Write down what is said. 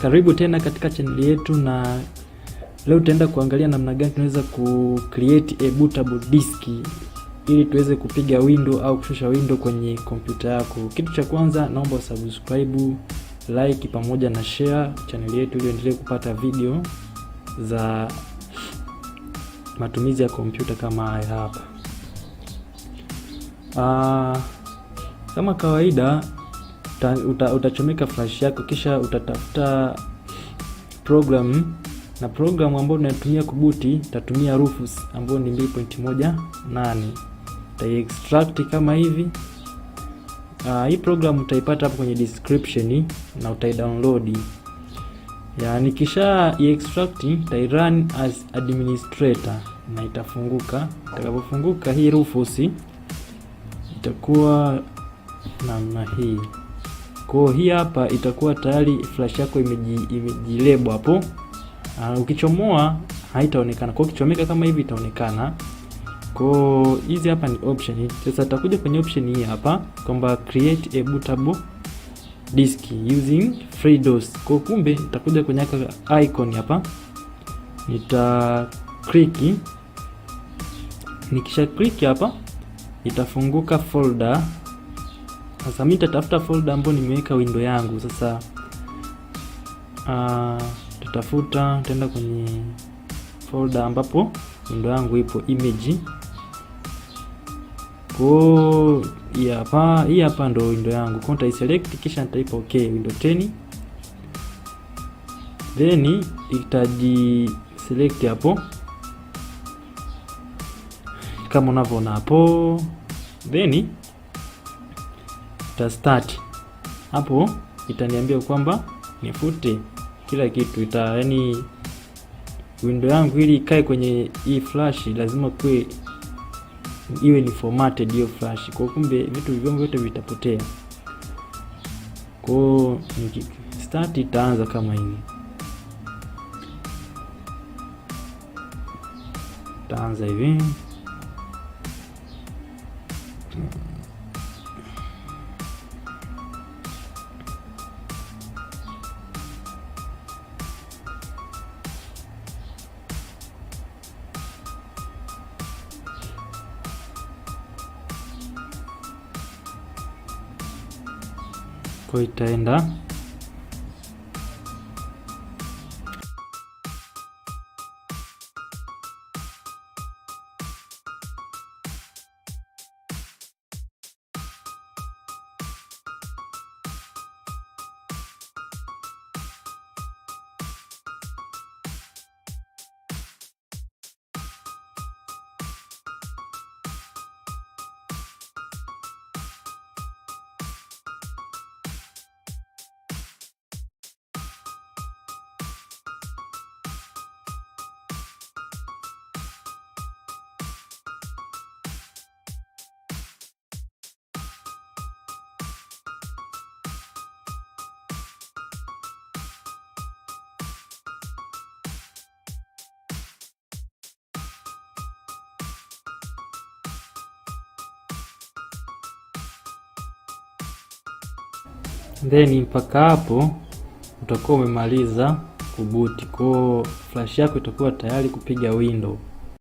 Karibu tena katika channel yetu, na leo tutaenda kuangalia namna gani tunaweza create a bootable disk ili tuweze kupiga window au kushusha window kwenye kompyuta yako. Kitu cha kwanza, naomba subscribe, like pamoja na share channel yetu ili endelee kupata video za matumizi ya kompyuta kama haya hapa. Kama kawaida utachomeka flash yako, kisha utatafuta program, na program ambayo tunatumia kubuti tatumia Rufus ambayo ni 2.18. Extract kama hivi. Hii program utaipata hapo kwenye description na download. Yani kisha extract run as administrator na itafunguka. Itakapofunguka hii Rufus itakuwa namna hii. Kwa hii hapa itakuwa tayari flash yako imejilebo hapo. Ukichomoa haitaonekana. Kwa ukichomeka kama hivi itaonekana. Kwa hizi hapa ni option. Sasa tutakuja kwenye option hii hapa kwamba create a bootable disk using FreeDOS. Kwa kumbe nitakuja kwenye icon hapa. Nita click. Nikisha click hapa itafunguka folder. Sasa mimi nitatafuta folder ambayo nimeweka window yangu. Sasa tutafuta, tenda kwenye folder ambapo window yangu ipo image. Kwa hii hapa ndo window yangu. Kwa nitaiselect kisha nitaipa okay window 10. Then itaji select hapo kama unavyoona hapo. Then start hapo, itaniambia kwamba nifute kila kitu. Yani window yangu ili ikae kwenye hii flash lazima iwe ni formatted hiyo flash. Kwa kumbe vitu vyangu vyote vitapotea. Kwa start itaanza kama hivi. Itaanza hivi. Kwa itaenda then mpaka hapo utakuwa umemaliza kubuti. Kwa flash yako itakuwa tayari kupiga window.